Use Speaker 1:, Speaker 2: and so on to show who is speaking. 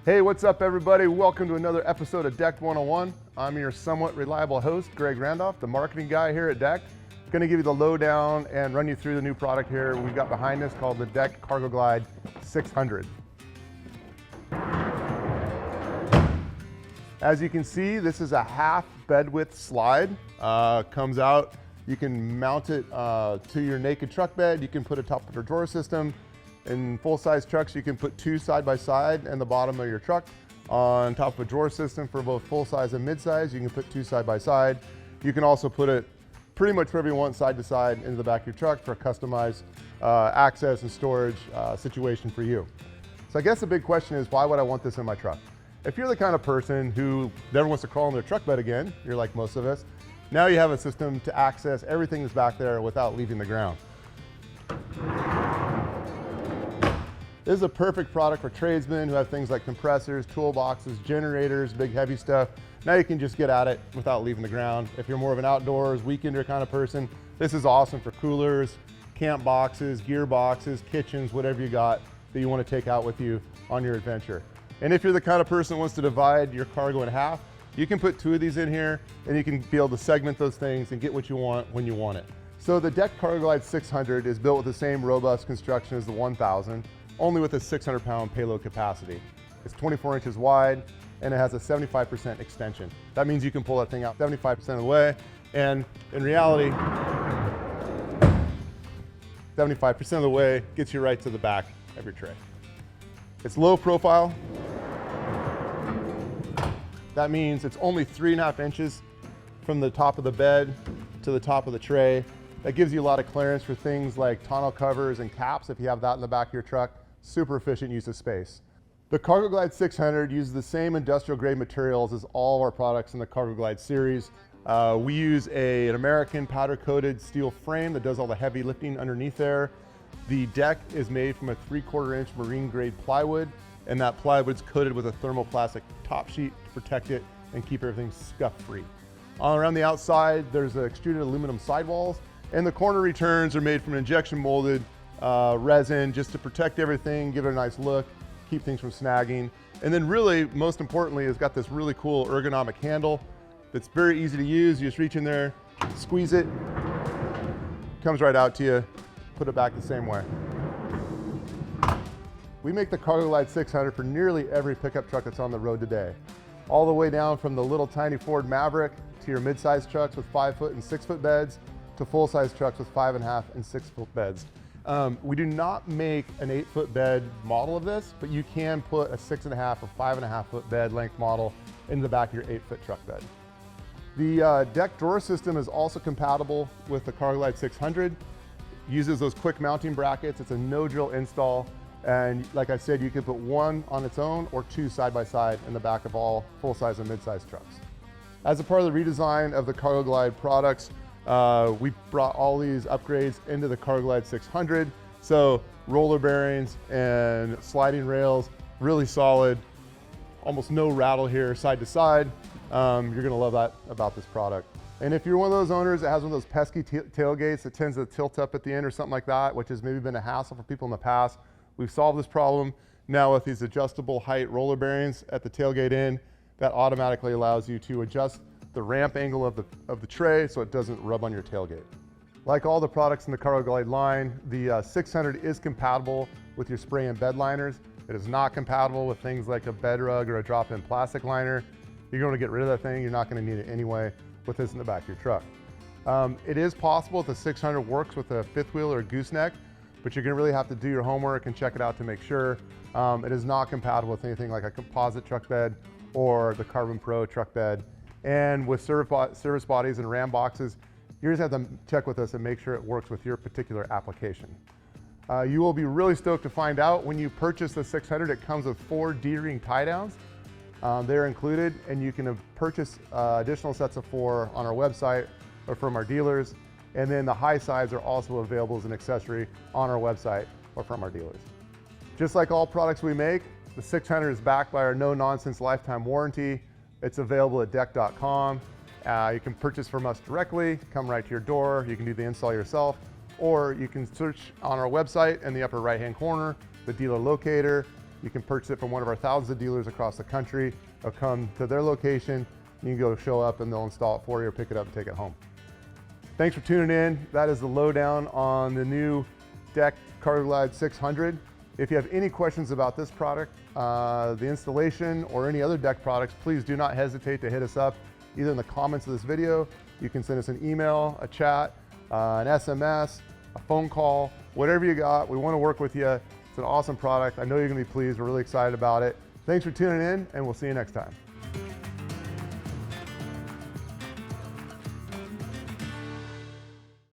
Speaker 1: Hey, what's up everybody? Welcome to another episode of Decked 101. I'm your somewhat reliable host, Greg Randolph, the marketing guy here at Decked. Going to give you the lowdown and run you through the new product here we've got behind us called the DECKED CargoGlide 600. As you can see, this is a half bed width slide. Comes out, you can mount it to your naked truck bed. You can put a top of a drawer system. In full-size trucks, you can put two side by side in the bottom of your truck. On top of a drawer system for both full-size and mid-size, you can put two side by side. You can also put it pretty much wherever you want, side to side, into the back of your truck for a customized access and storage situation for you. So I guess the big question is, why would I want this in my truck? If you're the kind of person who never wants to crawl in their truck bed again, you're like most of us, now you have a system to access everything that's back there without leaving the ground. This is a perfect product for tradesmen who have things like compressors, toolboxes, generators, big heavy stuff. Now you can just get at it without leaving the ground. If you're more of an outdoors, weekender kind of person, this is awesome for coolers, camp boxes, gear boxes, kitchens, whatever you got that you want to take out with you on your adventure. And if you're the kind of person that wants to divide your cargo in half, you can put two of these in here and you can be able to segment those things and get what you want when you want it. So the DECKED CargoGlide 600 is built with the same robust construction as the 1000. Only with a 600-pound payload capacity. It's 24 inches wide, and it has a 75% extension. That means you can pull that thing out 75% of the way, and in reality, 75% of the way gets you right to the back of your tray. It's low profile. That means it's only 3.5 inches from the top of the bed to the top of the tray. That gives you a lot of clearance for things like tonneau covers and caps if you have that in the back of your truck. Super efficient use of space. The CargoGlide 600 uses the same industrial grade materials as all of our products in the CargoGlide series. We use an American powder coated steel frame that does all the heavy lifting underneath there. The deck is made from a 3/4 inch marine grade plywood, and that plywood's coated with a thermoplastic top sheet to protect it and keep everything scuff free. Around the outside, there's extruded aluminum sidewalls, and the corner returns are made from injection molded resin just to protect everything, give it a nice look, keep things from snagging. And then really, most importantly, it's got this really cool ergonomic handle that's very easy to use. You just reach in there, squeeze it, comes right out to you, put it back the same way. We make the CargoGlide 600 for nearly every pickup truck that's on the road today. All the way down from the little tiny Ford Maverick to your mid-size trucks with 5-foot and 6-foot beds to full-size trucks with 5.5 and 6-foot beds. We do not make an 8-foot bed model of this, but you can put a 6.5 or 5.5 foot bed length model in the back of your 8-foot truck bed. The deck drawer system is also compatible with the CargoGlide 600. Uses those quick mounting brackets. It's a no drill install. And like I said, you can put one on its own or two side by side in the back of all full-size and mid-size trucks. As a part of the redesign of the CargoGlide products, we brought all these upgrades into the CargoGlide 600. So roller bearings and sliding rails, really solid, almost no rattle here side to side. You're gonna love that about this product. And if you're one of those owners that has one of those pesky tailgates that tends to tilt up at the end or something like that, which has maybe been a hassle for people in the past, we've solved this problem now with these adjustable height roller bearings at the tailgate end. That automatically allows you to adjust the ramp angle of the tray so it doesn't rub on your tailgate. Like all the products in the CargoGlide line, the 600 is compatible with your spray and bed liners. It is not compatible with things like a bed rug or a drop-in plastic liner. You're going to get rid of that thing. You're not going to need it anyway with this in the back of your truck. It is possible that the 600 works with a fifth wheel or a gooseneck, but you're going to really have to do your homework and check it out to make sure. It is not compatible with anything like a composite truck bed or the Carbon Pro truck bed. And with service bodies and ram boxes, you just have to check with us and make sure it works with your particular application. You will be really stoked to find out when you purchase the 600, it comes with 4 D-ring tie downs. They're included, and you can purchase additional sets of 4 on our website or from our dealers. And then the high sides are also available as an accessory on our website or from our dealers. Just like all products we make, the 600 is backed by our no-nonsense lifetime warranty. It's available at deck.com. You can purchase from us directly, come right to your door. You can do the install yourself, or you can search on our website in the upper right-hand corner, the dealer locator, You can purchase it from one of our thousands of dealers across the country. They'll come to their location, you can go show up and they'll install it for you or pick it up and take it home. Thanks for tuning in. That is the lowdown on the new DECKED CargoGlide 600. If you have any questions about this product, the installation, or any other deck products, please do not hesitate to hit us up either in the comments of this video. You can send us an email, a chat, an SMS, a phone call, whatever you got. We want to work with you. It's an awesome product. I know you're going to be pleased. We're really excited about it. Thanks for tuning in, and we'll see you next time.